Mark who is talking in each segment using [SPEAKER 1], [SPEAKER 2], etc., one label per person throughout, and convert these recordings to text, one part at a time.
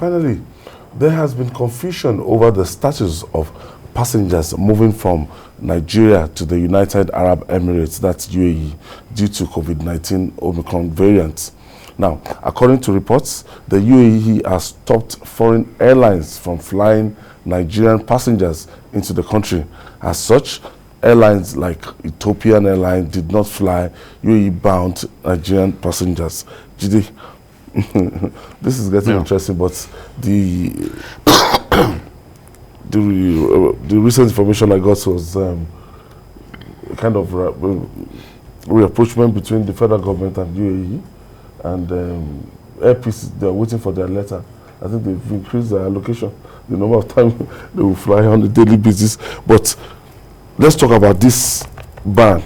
[SPEAKER 1] finally, there has been confusion over the status of passengers moving from Nigeria to the United Arab Emirates, that's UAE, due to COVID-19 Omicron variants. Now, according to reports, the UAE has stopped foreign airlines from flying Nigerian passengers into the country. As such, airlines like Ethiopian Airlines did not fly UAE-bound Nigerian passengers. Jide, this is getting interesting, but the recent information I got was kind of rapprochement between the federal government and UAE, and airpeace, they're waiting for their letter. I think they've increased their allocation, the number of time they will fly on a daily basis. But let's talk about this ban,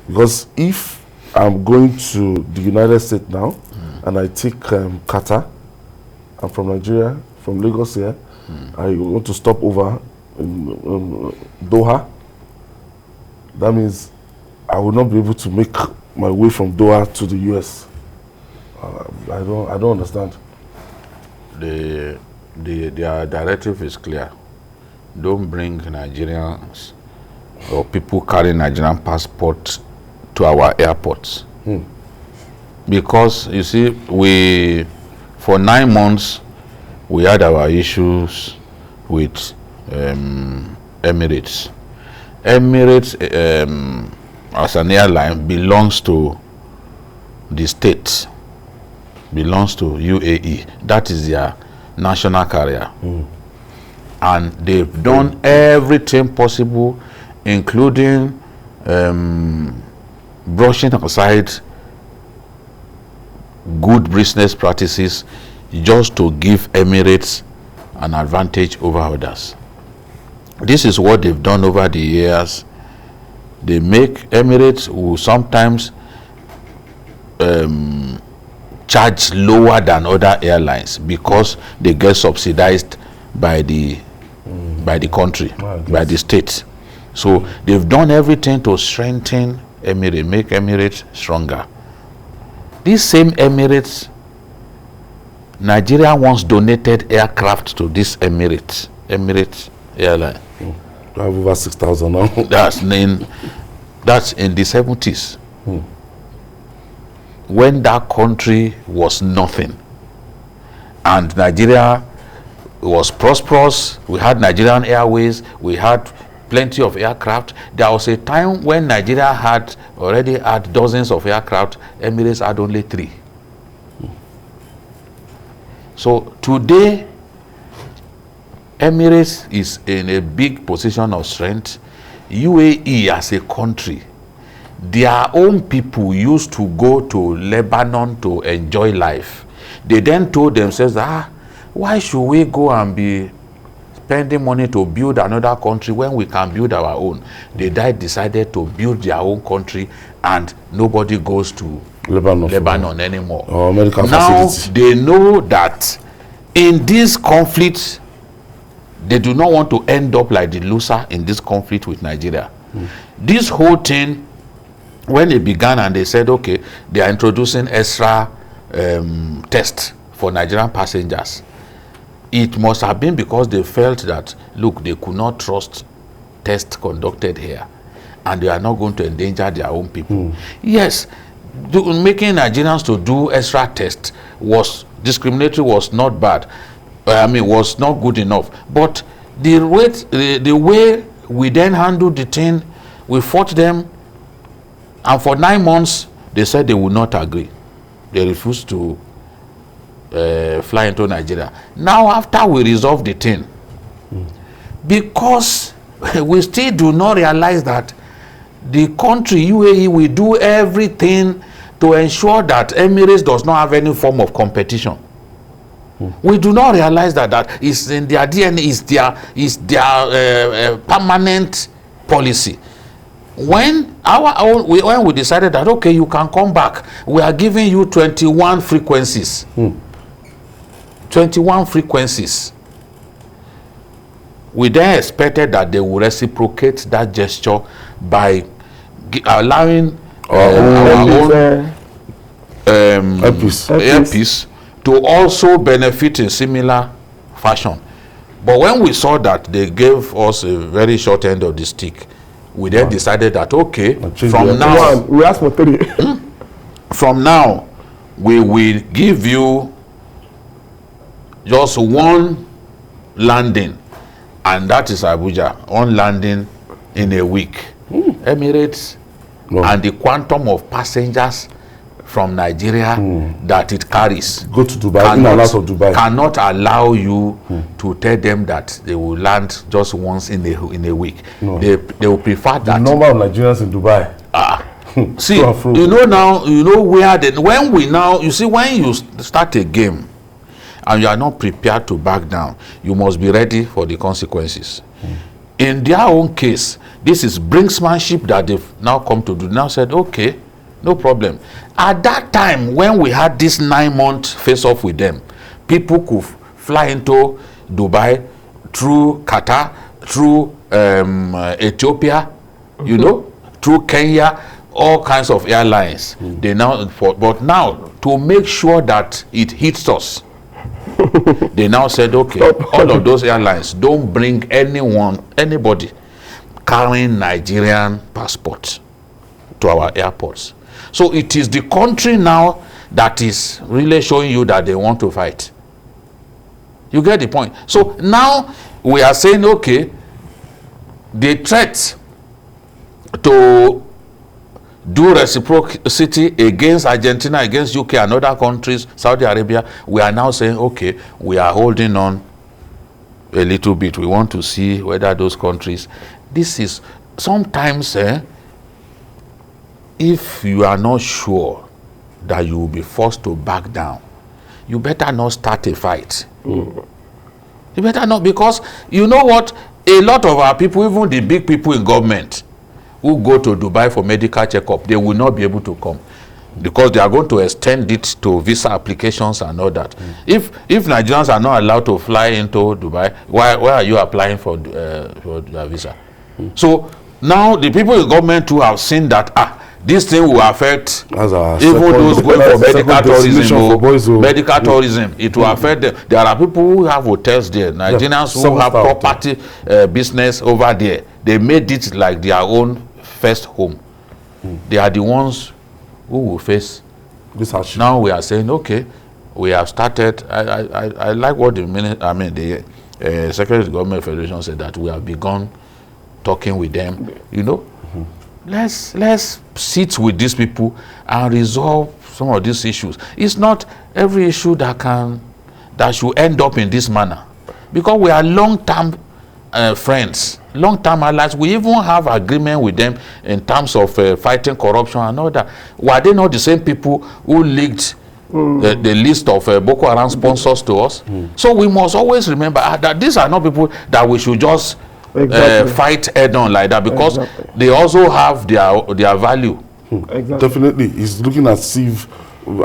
[SPEAKER 1] because if I'm going to the United States now and I take Qatar, I'm from Nigeria, from Lagos here, I want to stop over in Doha, that means I will not be able to make my way from Doha to the US. I don't understand.
[SPEAKER 2] Their directive is clear. Don't bring Nigerians or people carrying Nigerian passports to our airports. Because you see, for 9 months we had our issues with Emirates. Emirates as an airline belongs to the state, belongs to UAE. That is their national carrier. And they've done everything possible, including brushing aside good business practices just to give Emirates an advantage over others. This is what they've done over the years. They make Emirates, who sometimes charge lower than other airlines because they get subsidized by the country, by the state. So they've done everything to strengthen Emirates, make Emirates stronger. These same Emirates, Nigeria once donated aircraft to this Emirates airline.
[SPEAKER 1] I have over 6,000 now.
[SPEAKER 2] That's in the 70s. When that country was nothing and Nigeria was prosperous, we had Nigerian Airways, we had plenty of aircraft. There was a time when Nigeria already had dozens of aircraft. Emirates had only 3. So today, Emirates is in a big position of strength. UAE as a country, their own people used to go to Lebanon to enjoy life. They then told themselves, why should we go and be spending money to build another country when we can build our own? They decided to build their own country, and nobody goes to Lebanon anymore. Now they know that in this conflict, they do not want to end up like the loser in this conflict with Nigeria. This whole thing, when it began and they said, okay, they are introducing extra tests for Nigerian passengers, it must have been because they felt that, look, they could not trust tests conducted here, and they are not going to endanger their own people. Yes, making Nigerians to do extra tests was discriminatory, was not bad. Was not good enough. But the way we then handled the thing, we fought them, and for 9 months they said they would not agree. They refused to fly into Nigeria. Now, after we resolved the thing, because we still do not realize that the country UAE will do everything to ensure that Emirates does not have any form of competition. We do not realize that is in their DNA, is their permanent policy. When we decided that, okay, you can come back, we are giving you 21 frequencies. 21 frequencies. We then expected that they would reciprocate that gesture by our own earpiece to also benefit in similar fashion. But when we saw that they gave us a very short end of the stick, we then decided that, okay, from now,
[SPEAKER 3] we asked for 3.
[SPEAKER 2] from now, we will give you just one landing, and that is Abuja, one landing in a week. Emirates and the quantum of passengers from Nigeria that it carries
[SPEAKER 1] Go to Dubai, in and out of Dubai.
[SPEAKER 2] cannot allow you to tell them that they will land just once in a week.
[SPEAKER 1] No.
[SPEAKER 2] They will prefer
[SPEAKER 1] The
[SPEAKER 2] that.
[SPEAKER 1] number of Nigerians in Dubai.
[SPEAKER 2] See,
[SPEAKER 1] To and fro.
[SPEAKER 2] you know now, you know where the, when we now, you see, when you start a game and you are not prepared to back down, you must be ready for the consequences. In their own case, this is brinksmanship that they've now come to do. Now said, okay, no problem. At that time, when we had this 9-month face-off with them, people could fly into Dubai through Qatar, through Ethiopia, you know, through Kenya, all kinds of airlines. They now, but now, to make sure that it hits us, they now said, okay, all of those airlines, don't bring anybody carrying Nigerian passport to our airports. So it is the country now that is really showing you that they want to fight. You get the point? So now we are saying, okay, the threat to do reciprocity against Argentina, against UK and other countries, Saudi Arabia, we are now saying, okay, we are holding on a little bit. We want to see whether those countries, this is sometimes, if you are not sure that you will be forced to back down, you better not start a fight. You better not, because you know what, a lot of our people, even the big people in government who go to Dubai for medical checkup, they will not be able to come because they are going to extend it to visa applications and all that. If Nigerians are not allowed to fly into Dubai, why are you applying for their visa? So now the people in government too have seen that this thing will affect even those going for medical tourism. Medical tourism, it will affect them. There are people who have hotels there, Nigerians who have property business over there. They made it like their own first home. They are the ones who will face
[SPEAKER 1] this hardship.
[SPEAKER 2] Now we are saying, okay, we have started. I like what the Secretary of Government Federation said, that we have begun talking with them. You know, let's sit with these people and resolve some of these issues. It's not every issue that should end up in this manner, because we are long-term friends, long-term allies. We even have agreement with them in terms of fighting corruption and all that. Were they not the same people who leaked the list of Boko Haram sponsors to us? So we must always remember that these are not people that we should just fight head-on like that, because they also have their value.
[SPEAKER 1] Definitely, it's looking as if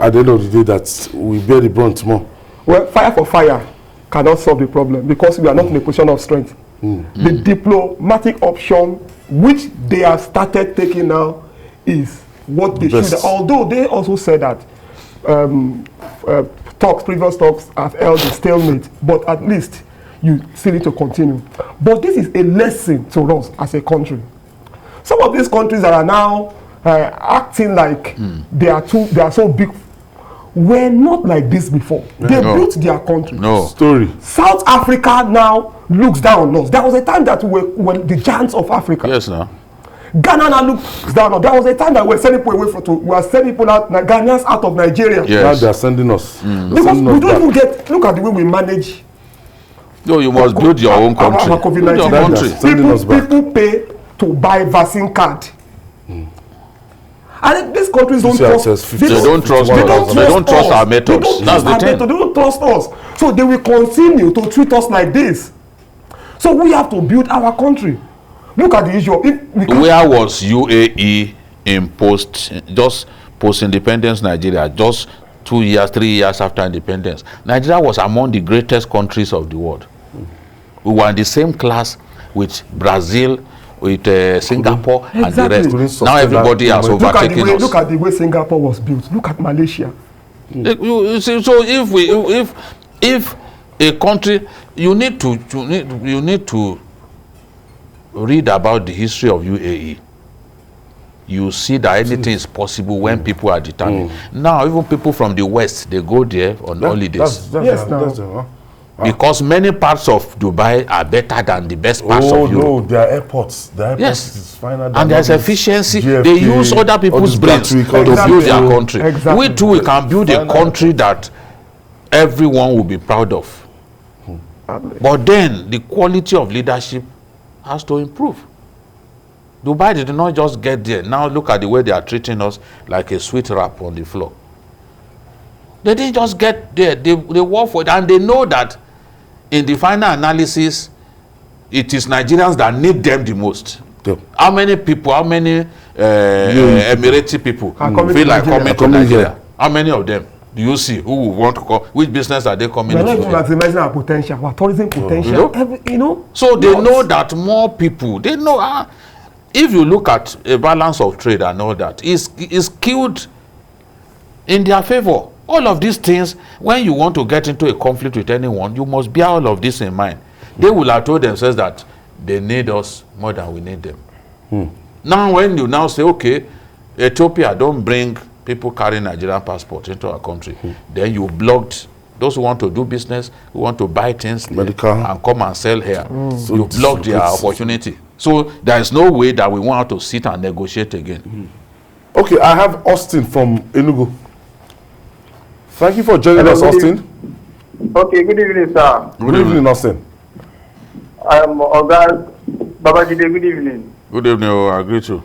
[SPEAKER 1] at the end of the day that we bear the brunt more.
[SPEAKER 3] Well, fire for fire cannot solve the problem, because we are not in a position of strength. The diplomatic option which they have started taking now is what they should. Although they also said that previous talks have held a stalemate, but at least you still need to continue. But this is a lesson to us as a country. Some of these countries that are now acting like they are so big were not like this before. They built their country. South Africa now looks down on us. There was a time that we were the giants of Africa.
[SPEAKER 2] Yes, now.
[SPEAKER 3] Ghana now looks down on us. There was a time that we were sending people away we were sending people out, Ghanaians out of Nigeria.
[SPEAKER 1] Yes. Now they are sending us.
[SPEAKER 3] Because we don't even look at the way we manage.
[SPEAKER 2] No, you must build your own country. Build your country.
[SPEAKER 3] People pay to buy vaccine card. And these countries don't trust us.
[SPEAKER 2] They don't trust us. They don't trust our methods. That's the thing.
[SPEAKER 3] They don't trust us. So they will continue to treat us like this. So we have to build our country. Look at the issue.
[SPEAKER 2] Where was UAE in post-independence Nigeria? Just 2 years, 3 years after independence. Nigeria was among the greatest countries of the world. We were in the same class with Brazil, with Singapore and the rest. Now everybody has overtaken us.
[SPEAKER 3] Look at the way Singapore was built. Look at Malaysia.
[SPEAKER 2] You see, so if a country, you need to read about the history of UAE. You see that anything is possible when people are determined. Now, even people from the West, they go there on holidays. Because many parts of Dubai are better than the best parts of Europe.
[SPEAKER 1] No, there are airports. The airports is finer
[SPEAKER 2] and there's efficiency.
[SPEAKER 1] GFK,
[SPEAKER 2] they use other people's brains to build their country.
[SPEAKER 3] Exactly.
[SPEAKER 2] We too, we can build a country that everyone will be proud of. But then, the quality of leadership has to improve. Dubai did not just get there. Now look at the way they are treating us like a sweet wrap on the floor. They didn't just get there. They work for it. And they know that in the final analysis, it is Nigerians that need them the most.
[SPEAKER 1] Yep.
[SPEAKER 2] How many people, how many Emirati people feel like coming to Nigeria? How many of them do you see who will want to come? Which business are they coming to?
[SPEAKER 3] We're not even maximizing our potential, our tourism potential. You know?
[SPEAKER 2] So they know that more people, they know, if you look at a balance of trade and all that, is skewed in their favor. All of these things, when you want to get into a conflict with anyone, you must bear all of this in mind. They will have told themselves that they need us more than we need them. Now, when you now say, okay, Ethiopia, don't bring people carrying Nigerian passports into our country, then you blocked those who want to do business, who want to buy things and come and sell here. So you blocked their opportunity. So there is no way that we want to sit and negotiate again.
[SPEAKER 1] Okay, I have Austin from Enugu. Thank you for joining us, Austin.
[SPEAKER 4] Okay, good evening, sir.
[SPEAKER 1] Good evening, Austin.
[SPEAKER 4] I'm Oga Babajide. Good evening.
[SPEAKER 2] Good evening, I agree to.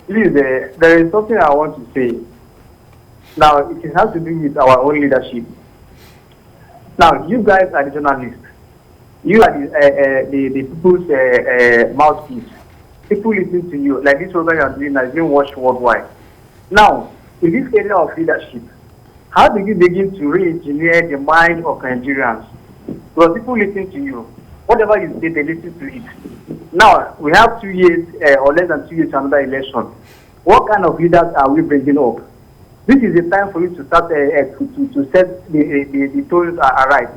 [SPEAKER 4] Please, there is something I want to say. Now, it has to do with our own leadership. Now, you guys are the journalists. You are the people's mouthpiece. People listen to you. Like this program you are doing has been watched worldwide. Now, in this area of leadership, how do you begin to re-engineer the mind of Nigerians? Because people listen to you. Whatever you say, they listen to it. Now, we have 2 years or less than 2 years to another election. What kind of leaders are we bringing up? This is the time for you to start to set the tones right.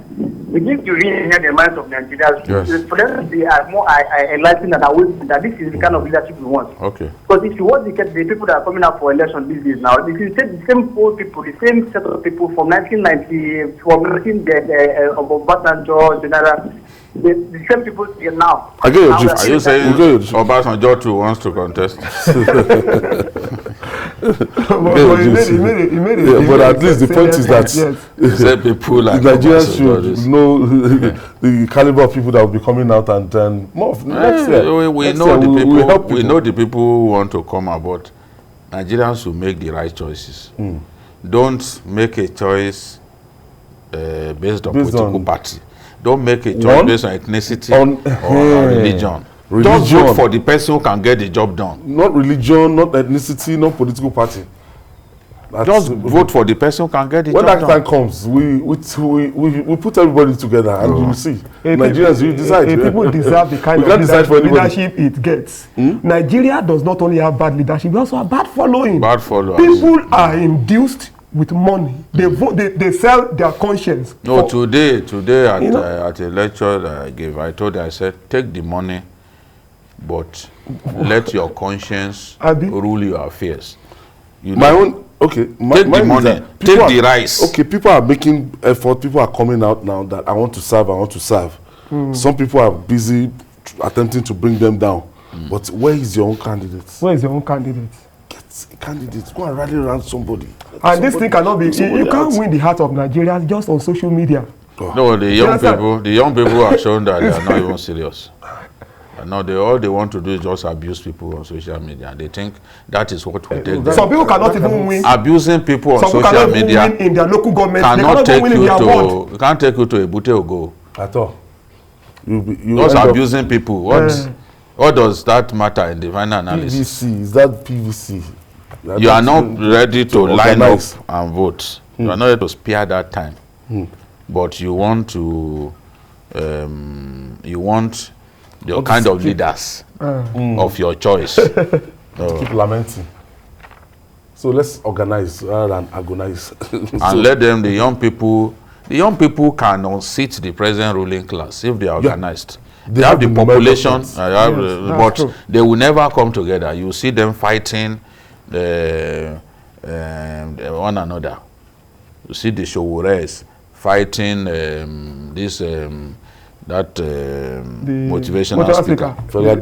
[SPEAKER 4] We need to re-engineer the minds of Nigerians. Yes. For them to be more enlightened and aware that this is the kind of leadership we want.
[SPEAKER 2] Okay.
[SPEAKER 4] Because if you want to get the people that are coming up for election these days now, if you take the same old people, the same set of people from 1990, from Obasanjo, General, the same people now.
[SPEAKER 2] Are you saying Obasanjo too wants to contest?
[SPEAKER 1] But at least the point is that
[SPEAKER 2] people like
[SPEAKER 1] Nigerians should know the caliber of people that will be coming out and more next year.
[SPEAKER 2] We know the people who want to come about. Nigerians should make the right choices. Don't make a choice based on political party. Don't make a choice based on ethnicity or religion. Just vote for the person who can get the job done.
[SPEAKER 1] Not religion, not ethnicity, not political party.
[SPEAKER 2] Just vote for the person who can get the job done.
[SPEAKER 1] When that time comes, we put everybody together and you will see. Nigerians, you decide.
[SPEAKER 3] People deserve the kind of leadership it gets. Nigeria does not only have bad leadership, we also have bad following.
[SPEAKER 2] Bad followers.
[SPEAKER 3] People are induced with money. They vote. They sell their conscience.
[SPEAKER 2] No, today at a lecture that I gave, I said, take the money, but let your conscience rule your affairs. Take the money, take the rice.
[SPEAKER 1] Okay, people are making effort. People are coming out now that I want to serve. Some people are busy attempting to bring them down. But where is your own candidate? Get a candidate. Go and rally around somebody.
[SPEAKER 3] And this thing cannot be. You can't win the heart of Nigerians just on social media.
[SPEAKER 2] No, the young people are shown that they are not even serious. Now all they want to do is just abuse people on social media. They think that is what will take them.
[SPEAKER 3] Some people cannot even win.
[SPEAKER 2] Abusing people on social media
[SPEAKER 3] in their local government.
[SPEAKER 2] Cannot take you can't take you to a Ebute Ogo.
[SPEAKER 1] At all.
[SPEAKER 2] Just abusing people. What does that matter in the final analysis?
[SPEAKER 1] PVC, is that PVC?
[SPEAKER 2] You are not ready to line up and vote. You are not ready to spare that time. But you want to, your kind of leaders of your choice.
[SPEAKER 1] Keep lamenting. So let's organize rather than agonize.
[SPEAKER 2] And let them, the young people can unseat the present ruling class if they are organized. They have the population, but
[SPEAKER 3] true.
[SPEAKER 2] they will never come together. You see them fighting one another. You see the Showores fighting the motivational speaker. Fela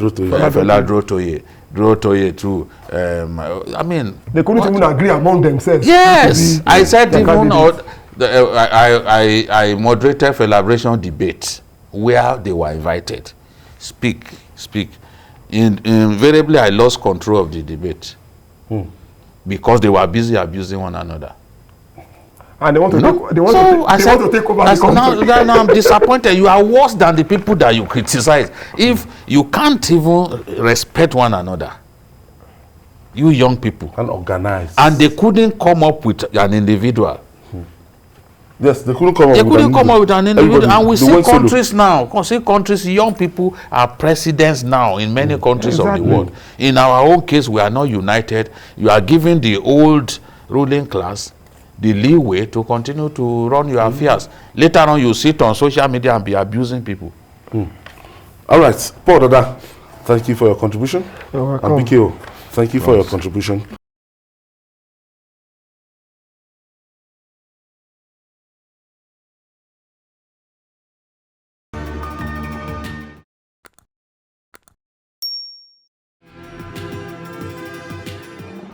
[SPEAKER 2] Drotoye too. I mean,
[SPEAKER 3] they couldn't even agree among themselves.
[SPEAKER 2] Yes, I said even I moderated Felabration debate where they were invited. Speak. Invariably, I lost control of the debate because they were busy abusing one another.
[SPEAKER 3] And they want to take over the country.
[SPEAKER 2] Now I'm disappointed. You are worse than the people that you criticize. If you can't even respect one another, you young people.
[SPEAKER 1] And organize.
[SPEAKER 2] And they couldn't come up with an individual.
[SPEAKER 1] Yes, they couldn't come
[SPEAKER 2] up with an individual. And we see countries now. Young people are presidents now in many countries of the world. In our own case, we are not united. You are giving the old ruling class the leeway to continue to run your affairs. Later on, you sit on social media and be abusing people.
[SPEAKER 1] All right, Paul Dada, thank you for your contribution.
[SPEAKER 3] You're welcome.
[SPEAKER 1] And BKO, thank you for your contribution.